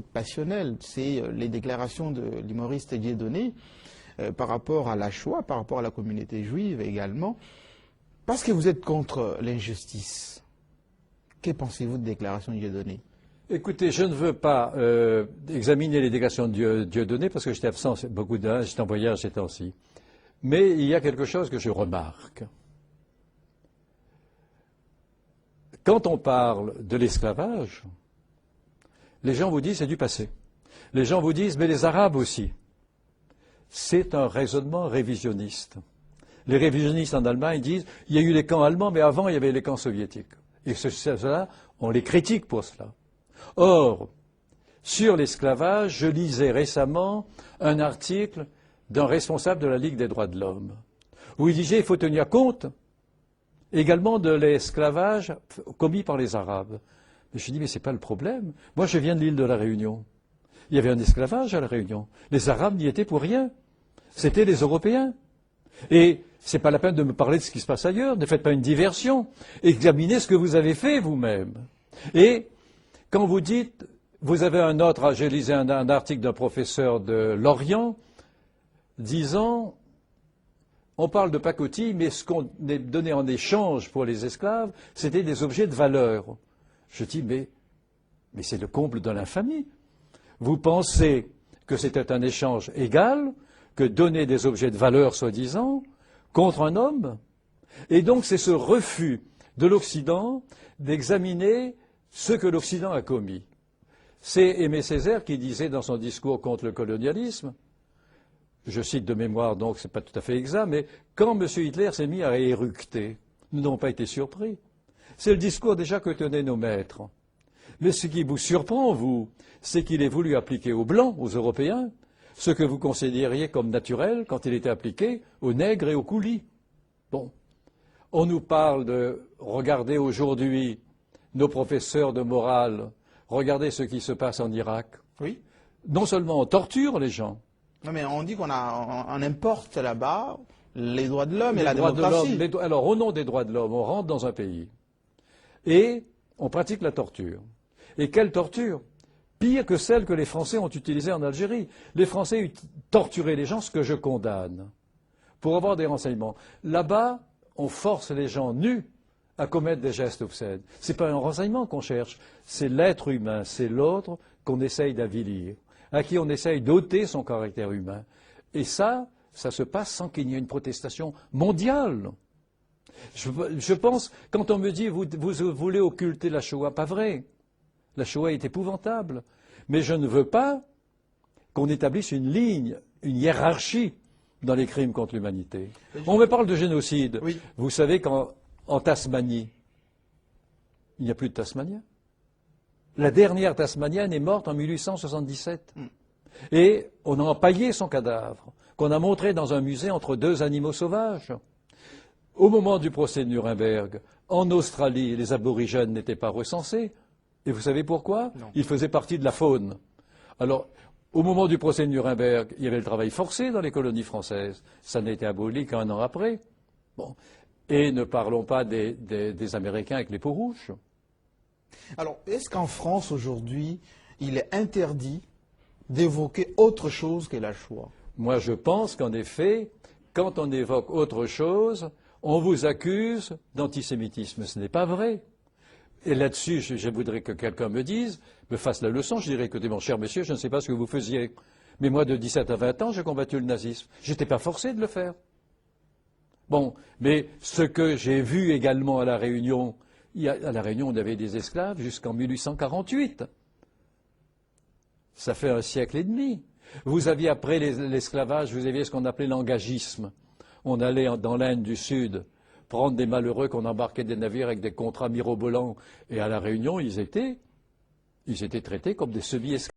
passionnel, c'est les déclarations de l'humoriste Dieudonné par rapport à la Shoah, par rapport à la communauté juive également, parce que vous êtes contre l'injustice. Que pensez-vous de déclaration de Dieudonné? Écoutez, je ne veux pas examiner les déclarations de Dieudonné parce que j'étais absent beaucoup d'années, j'étais en voyage ces temps-ci. Mais il y a quelque chose que je remarque. Quand on parle de l'esclavage, les gens vous disent c'est du passé. Les gens vous disent mais les Arabes aussi. C'est un raisonnement révisionniste. Les révisionnistes en Allemagne disent il y a eu les camps allemands, mais avant il y avait les camps soviétiques. Et cela, on les critique pour cela. Or, sur l'esclavage, je lisais récemment un article d'un responsable de la Ligue des droits de l'homme, où il disait qu'il faut tenir compte également de l'esclavage commis par les Arabes. Mais je dis, mais ce n'est pas le problème. Moi, je viens de l'île de la Réunion. Il y avait un esclavage à la Réunion. Les Arabes n'y étaient pour rien. C'était les Européens. Et ce n'est pas la peine de me parler de ce qui se passe ailleurs. Ne faites pas une diversion. Examinez ce que vous avez fait vous-même. Et quand vous dites, vous avez un autre, j'ai lisé un article d'un professeur de Lorient disant, on parle de pacotille, mais ce qu'on est donné en échange pour les esclaves, c'était des objets de valeur. Je dis, mais c'est le comble de l'infamie. Vous pensez que c'était un échange égal, que donner des objets de valeur, soi-disant, contre un homme? Et donc c'est ce refus de l'Occident d'examiner ce que l'Occident a commis. C'est Aimé Césaire qui disait dans son discours contre le colonialisme, je cite de mémoire, donc ce n'est pas tout à fait exact, mais quand M. Hitler s'est mis à éructer, nous n'avons pas été surpris. C'est le discours déjà que tenaient nos maîtres. Mais ce qui vous surprend, vous, c'est qu'il ait voulu appliquer aux Blancs, aux Européens, ce que vous considériez comme naturel quand il était appliqué aux nègres et aux coulis. Bon. On nous parle de regarder aujourd'hui nos professeurs de morale, regardez ce qui se passe en Irak. Oui. Non seulement on torture les gens. Non, mais on dit qu'on importe là-bas les droits de l'homme et la démocratie. Alors, au nom des droits de l'homme, on rentre dans un pays et on pratique la torture. Et quelle torture? Pire que celle que les Français ont utilisée en Algérie. Les Français torturaient les gens, ce que je condamne, pour avoir des renseignements. Là-bas, on force les gens nus à commettre des gestes obscènes. Ce n'est pas un renseignement qu'on cherche, c'est l'être humain, c'est l'autre qu'on essaye d'avilir, à qui on essaye d'ôter son caractère humain. Et ça se passe sans qu'il y ait une protestation mondiale. Je pense, quand on me dit vous voulez occulter la Shoah, pas vrai. La Shoah est épouvantable. Mais je ne veux pas qu'on établisse une ligne, une hiérarchie dans les crimes contre l'humanité. On me parle de génocide. Oui. Vous savez qu'en Tasmanie, il n'y a plus de Tasmaniens. La dernière Tasmanienne est morte en 1877. Et on a empaillé son cadavre, qu'on a montré dans un musée entre deux animaux sauvages. Au moment du procès de Nuremberg, en Australie, les aborigènes n'étaient pas recensés. Et vous savez pourquoi? Non. Ils faisaient partie de la faune. Alors, au moment du procès de Nuremberg, il y avait le travail forcé dans les colonies françaises. Ça n'a été aboli qu'un an après. Bon. Et ne parlons pas des Américains avec les peaux rouges. Alors, est-ce qu'en France, aujourd'hui, il est interdit d'évoquer autre chose que la Shoah? Moi, je pense qu'en effet, quand on évoque autre chose, on vous accuse d'antisémitisme. Ce n'est pas vrai. Et là-dessus, je voudrais que quelqu'un me fasse la leçon. Je dirais, écoutez, mon cher monsieur, je ne sais pas ce que vous faisiez. Mais moi, de 17 à 20 ans, j'ai combattu le nazisme. Je n'étais pas forcé de le faire. Bon, mais ce que j'ai vu également à La Réunion, à La Réunion, on avait des esclaves jusqu'en 1848. Ça fait un siècle et demi. Vous aviez, après l'esclavage, vous aviez ce qu'on appelait l'engagisme. On allait dans l'Inde du Sud prendre des malheureux qu'on embarquait des navires avec des contrats mirobolants. Et à La Réunion, ils étaient traités comme des semi-esclaves.